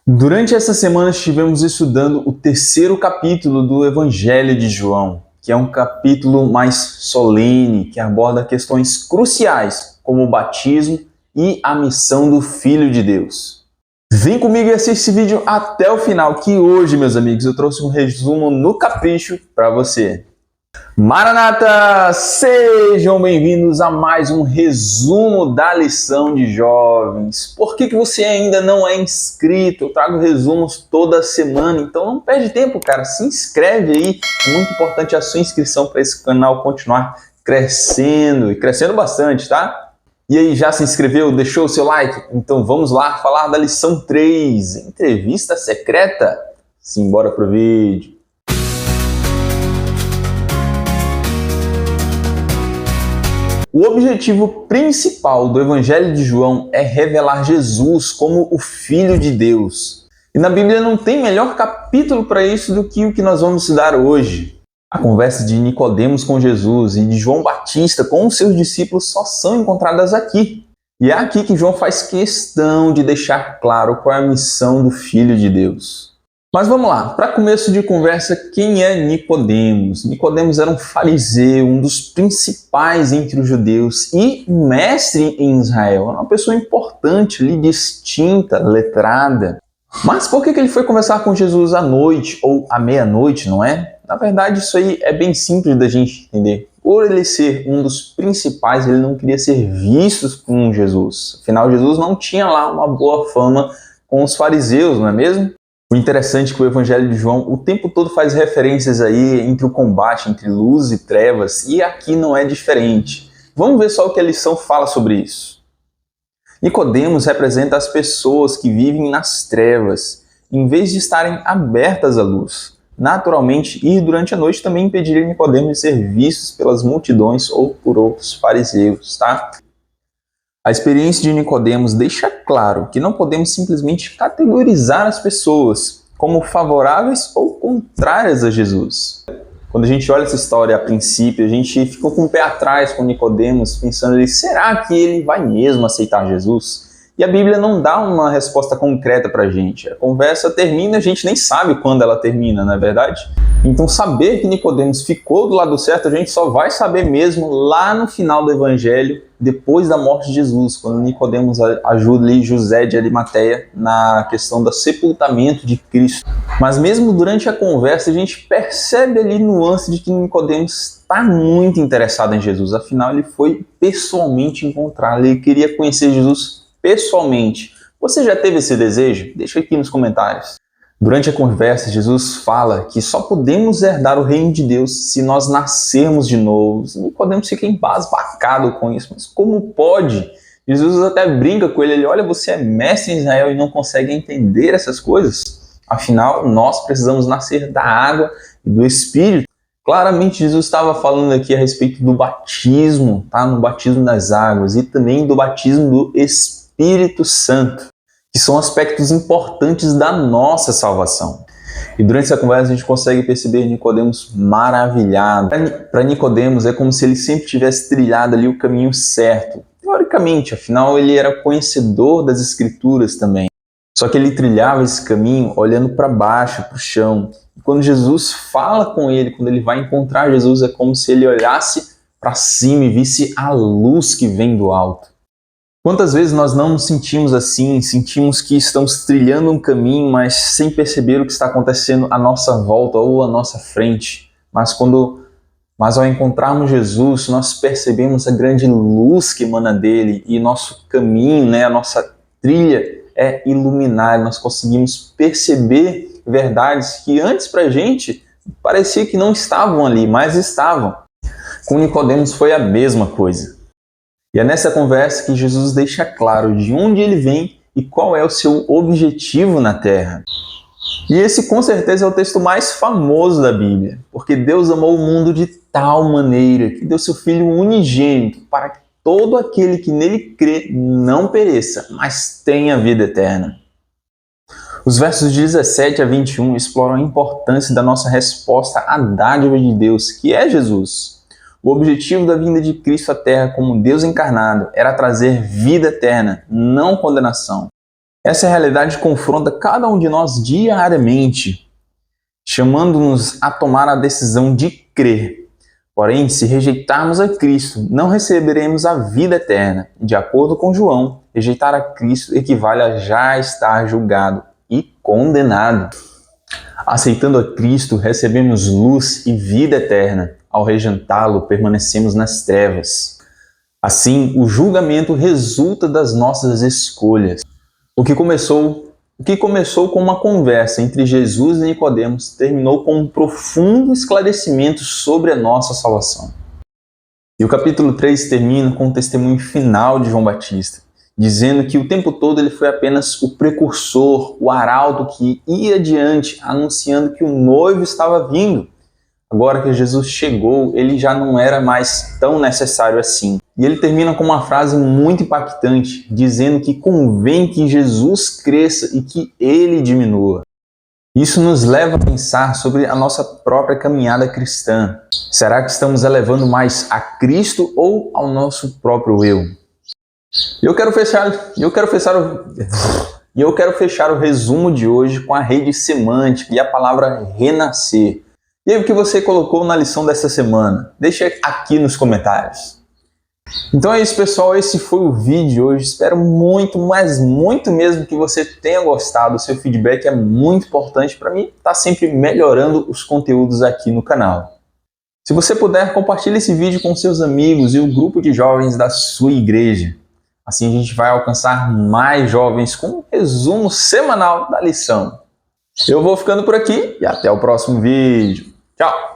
Durante essa semana estivemos estudando o terceiro capítulo do Evangelho de João, que é um capítulo mais solene, que aborda questões cruciais, como o batismo e a missão do Filho de Deus. Vem comigo e assista esse vídeo até o final, que hoje, meus amigos, eu trouxe um resumo no capricho para você. Maranata! Sejam bem-vindos a mais um resumo da lição de jovens. Por que você ainda não é inscrito? Eu trago resumos toda semana, então não perde tempo, cara. Se inscreve aí, é muito importante a sua inscrição para esse canal continuar crescendo, e crescendo bastante, tá? E aí, já se inscreveu? Deixou o seu like? Então vamos lá falar da lição 3, entrevista secreta? Simbora pro vídeo. O objetivo principal do Evangelho de João é revelar Jesus como o Filho de Deus. E na Bíblia não tem melhor capítulo para isso do que o que nós vamos estudar hoje. A conversa de Nicodemos com Jesus e de João Batista com os seus discípulos só são encontradas aqui. E é aqui que João faz questão de deixar claro qual é a missão do Filho de Deus. Mas vamos lá, para começo de conversa, quem é Nicodemos? Nicodemos era um fariseu, um dos principais entre os judeus e mestre em Israel. Era uma pessoa importante, ali, distinta, letrada. Mas por que ele foi conversar com Jesus à noite ou à meia-noite, não é? Na verdade, isso aí é bem simples da gente entender. Por ele ser um dos principais, ele não queria ser visto com Jesus. Afinal, Jesus não tinha lá uma boa fama com os fariseus, não é mesmo? O interessante é que o Evangelho de João o tempo todo faz referências aí entre o combate entre luz e trevas, e aqui não é diferente. Vamos ver só o que a lição fala sobre isso. Nicodemos representa as pessoas que vivem nas trevas, em vez de estarem abertas à luz. Naturalmente, ir durante a noite também impediria Nicodemos de ser vistos pelas multidões ou por outros fariseus, tá? A experiência de Nicodemos deixa claro que não podemos simplesmente categorizar as pessoas como favoráveis ou contrárias a Jesus. Quando a gente olha essa história a princípio, a gente ficou com o pé atrás com Nicodemos, pensando ali, será que ele vai mesmo aceitar Jesus? E a Bíblia não dá uma resposta concreta pra gente. A conversa termina e a gente nem sabe quando ela termina, não é verdade? Então saber que Nicodemos ficou do lado certo, a gente só vai saber mesmo lá no final do Evangelho, depois da morte de Jesus, quando Nicodemos ajuda ali José de Arimateia na questão do sepultamento de Cristo. Mas mesmo durante a conversa, a gente percebe ali nuance de que Nicodemos está muito interessado em Jesus. Afinal, ele foi pessoalmente encontrá-lo, ele queria conhecer Jesus pessoalmente. Você já teve esse desejo? Deixa aqui nos comentários. Durante a conversa, Jesus fala que só podemos herdar o reino de Deus se nós nascermos de novo. Nicodemos fica embasbacado com isso, mas como pode? Jesus até brinca com ele, olha, você é mestre em Israel e não consegue entender essas coisas? Afinal, nós precisamos nascer da água e do Espírito. Claramente, Jesus estava falando aqui a respeito do batismo, tá? No batismo das águas e também do batismo do Espírito Santo, que são aspectos importantes da nossa salvação. E durante essa conversa a gente consegue perceber Nicodemos maravilhado. Para Nicodemos é como se ele sempre tivesse trilhado ali o caminho certo. Teoricamente, afinal ele era conhecedor das Escrituras também. Só que ele trilhava esse caminho olhando para baixo, para o chão. E quando Jesus fala com ele, quando ele vai encontrar Jesus, é como se ele olhasse para cima e visse a luz que vem do alto. Quantas vezes nós não nos sentimos assim, sentimos que estamos trilhando um caminho, mas sem perceber o que está acontecendo à nossa volta ou à nossa frente. Mas ao encontrarmos Jesus, nós percebemos a grande luz que emana dele e nosso caminho, a nossa trilha é iluminada. Nós conseguimos perceber verdades que antes para a gente parecia que não estavam ali, mas estavam. Com Nicodemos foi a mesma coisa. E é nessa conversa que Jesus deixa claro de onde ele vem e qual é o seu objetivo na Terra. E esse com certeza é o texto mais famoso da Bíblia, porque Deus amou o mundo de tal maneira que deu seu Filho unigênito para que todo aquele que nele crê não pereça, mas tenha vida eterna. Os versos 17 a 21 exploram a importância da nossa resposta à dádiva de Deus, que é Jesus. O objetivo da vinda de Cristo à Terra como Deus encarnado era trazer vida eterna, não condenação. Essa realidade confronta cada um de nós diariamente, chamando-nos a tomar a decisão de crer. Porém, se rejeitarmos a Cristo, não receberemos a vida eterna. De acordo com João, rejeitar a Cristo equivale a já estar julgado e condenado. Aceitando a Cristo, recebemos luz e vida eterna. Ao rejeitá-lo, permanecemos nas trevas. Assim, o julgamento resulta das nossas escolhas. O que começou com uma conversa entre Jesus e Nicodemos terminou com um profundo esclarecimento sobre a nossa salvação. E o capítulo 3 termina com o testemunho final de João Batista, dizendo que o tempo todo ele foi apenas o precursor, o arauto que ia adiante, anunciando que o noivo estava vindo. Agora que Jesus chegou, ele já não era mais tão necessário assim. E ele termina com uma frase muito impactante, dizendo que convém que Jesus cresça e que ele diminua. Isso nos leva a pensar sobre a nossa própria caminhada cristã. Será que estamos elevando mais a Cristo ou ao nosso próprio eu? Eu quero fechar o resumo de hoje com a rede semântica e a palavra renascer. E aí, o que você colocou na lição dessa semana? Deixa aqui nos comentários. Então é isso, pessoal. Esse foi o vídeo de hoje. Espero muito, mas muito mesmo que você tenha gostado. O seu feedback é muito importante para mim estar sempre melhorando os conteúdos aqui no canal. Se você puder, compartilhe esse vídeo com seus amigos e o grupo de jovens da sua igreja. Assim a gente vai alcançar mais jovens com um resumo semanal da lição. Eu vou ficando por aqui e até o próximo vídeo. Tchau!